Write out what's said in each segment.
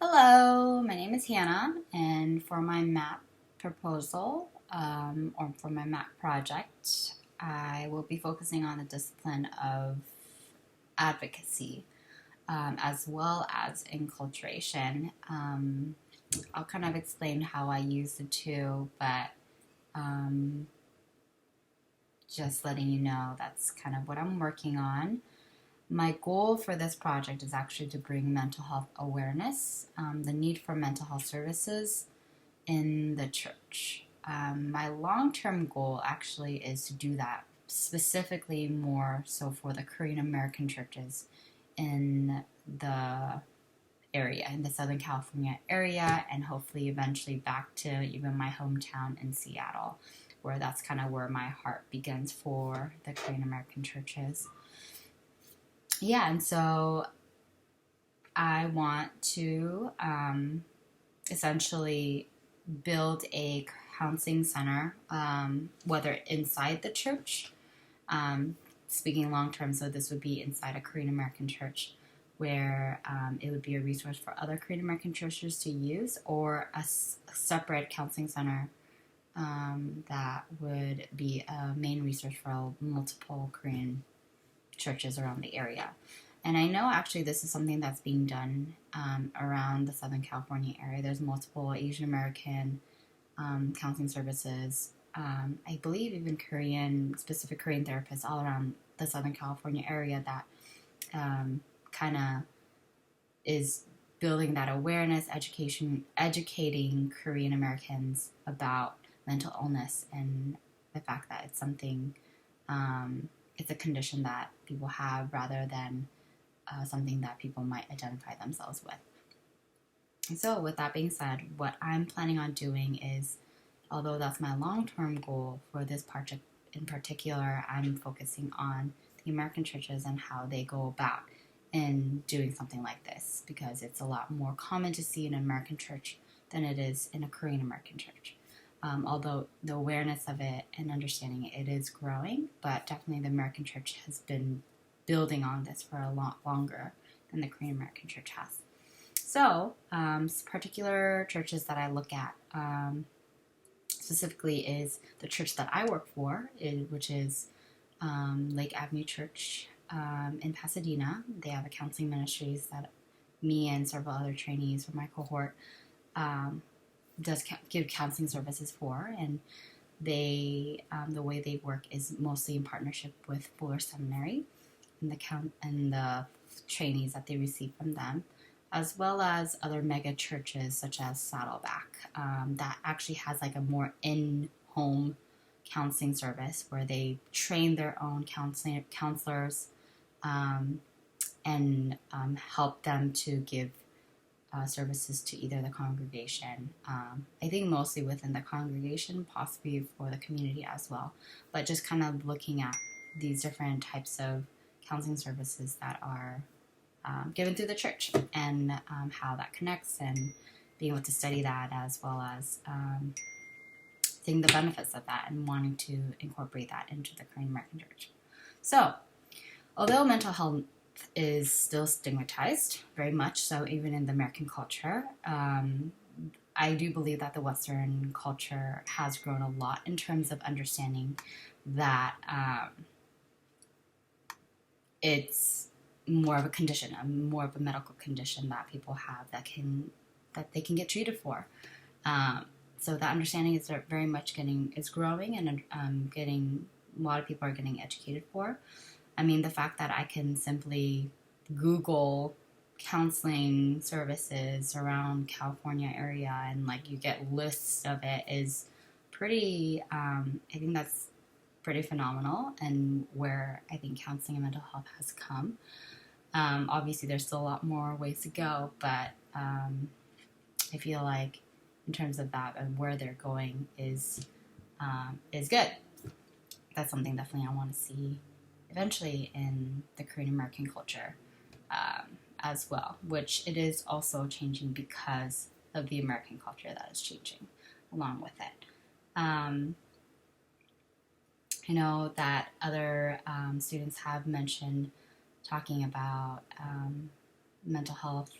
Hello, my name is Hannah, and for my map proposal, or for my map project, I will be focusing on the discipline of advocacy, as well as enculturation. I'll kind of explain how I use the two, but um, just letting you know that's kind of what I'm working on. My goal for this project is actually to bring mental health awareness, the need for mental health services in the church. My long term goal actually is to do that specifically more so for the Korean American churches in the area, in the Southern California area, and hopefully eventually back to even my hometown in Seattle, where that's kind of where my heart begins for the Korean American churches. Yeah, and so I want to essentially build a counseling center, whether inside the church, speaking long term, so this would be inside a Korean American church where it would be a resource for other Korean American churches to use, or a separate counseling center that would be a main resource for multiple Korean churches around the area. And I know actually this is something that's being done around the Southern California area. There's multiple Asian American counseling services. I believe even specific Korean therapists all around the Southern California area that kind of is building that awareness, educating Korean Americans about mental illness and the fact that it's something, it's a condition that people have rather than something that people might identify themselves with. And so with that being said, what I'm planning on doing is, although that's my long-term goal for this project in particular, I'm focusing on the American churches and how they go about in doing something like this, because it's a lot more common to see in an American church than it is in a Korean American church. Although the awareness of it and understanding it is growing, but definitely the American church has been building on this for a lot longer than the Korean American church has. So, particular churches that I look at specifically is the church that I work for, which is Lake Avenue Church in Pasadena. They have a counseling ministries that me and several other trainees from my cohort does give counseling services for, and they the way they work is mostly in partnership with Fuller Seminary and the trainees that they receive from them, as well as other mega churches such as Saddleback that actually has like a more in-home counseling service where they train their own counselors and help them to give services to either the congregation. I think mostly within the congregation, possibly for the community as well, but just kind of looking at these different types of counseling services that are given through the church and how that connects, and being able to study that, as well as seeing the benefits of that and wanting to incorporate that into the Korean American church. So, although mental health is still stigmatized, very much so, even in the American culture, I do believe that the Western culture has grown a lot in terms of understanding that it's more of a condition, more of a medical condition that people have that they can get treated for. So that understanding is very much is growing, and getting a lot of people are getting educated for. I mean, the fact that I can simply Google counseling services around California area and like you get lists of it is pretty, I think that's pretty phenomenal, and where I think counseling and mental health has come. Obviously there's still a lot more ways to go, but I feel like in terms of that and where they're going is good. That's something definitely I want to see eventually in the Korean American culture as well, which it is also changing because of the American culture that is changing along with it. I know that other students have mentioned talking about mental health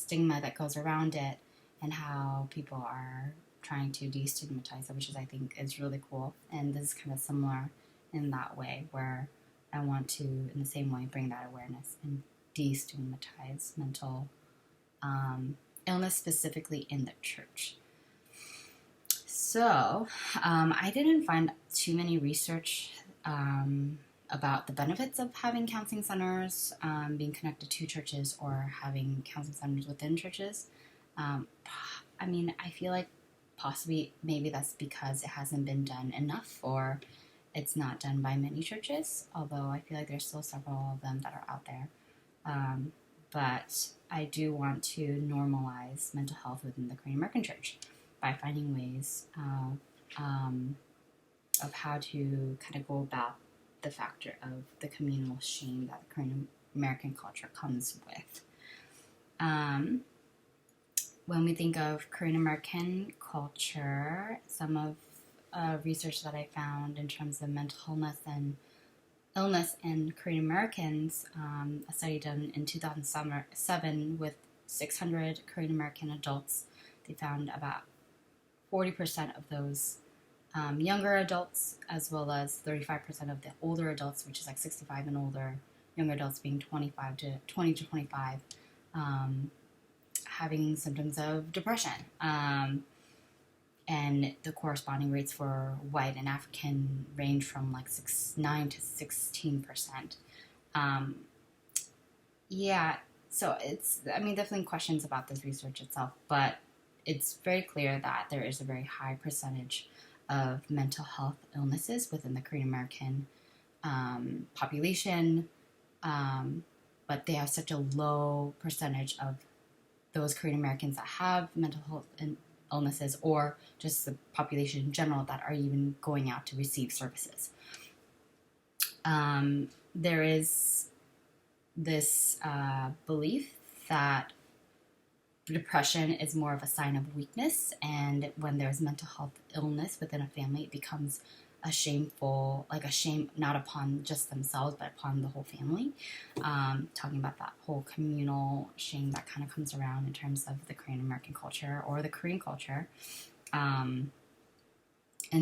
stigma that goes around it and how people are trying to destigmatize it, which is, I think, is really cool. And this is kind of similar in that way, where I want to, in the same way, bring that awareness and destigmatize mental illness, specifically in the church. So, I didn't find too many research about the benefits of having counseling centers, being connected to churches, or having counseling centers within churches. I mean, I feel like possibly maybe that's because it hasn't been done enough, or it's not done by many churches, although I feel like there's still several of them that are out there. But I do want to normalize mental health within the Korean American church by finding ways of how to kind of go about the factor of the communal shame that the Korean American culture comes with. When we think of Korean American culture, some of research that I found in terms of mental illness in Korean Americans, a study done in 2007 with 600 Korean American adults, they found about 40% of those younger adults, as well as 35% of the older adults, which is like 65 and older, younger adults being 20 to 25, having symptoms of depression. And the corresponding rates for white and African range from like 9 to 16%. So it's, I mean, definitely questions about this research itself, but it's very clear that there is a very high percentage of mental health illnesses within the Korean American population, but they have such a low percentage of those Korean Americans that have mental health illnesses, or just the population in general, that are even going out to receive services. There is this belief that depression is more of a sign of weakness, and when there's mental health illness within a family, it becomes a shame not upon just themselves, but upon the whole family. Talking about that whole communal shame that kind of comes around in terms of the Korean American culture or the Korean culture. And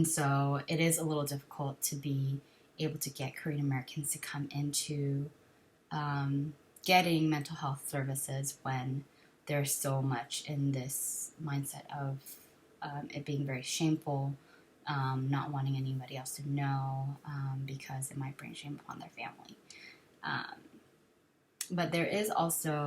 so it is a little difficult to be able to get Korean Americans to come into getting mental health services when there's so much in this mindset of it being very shameful, not wanting anybody else to know because it might bring shame upon their family. But there is also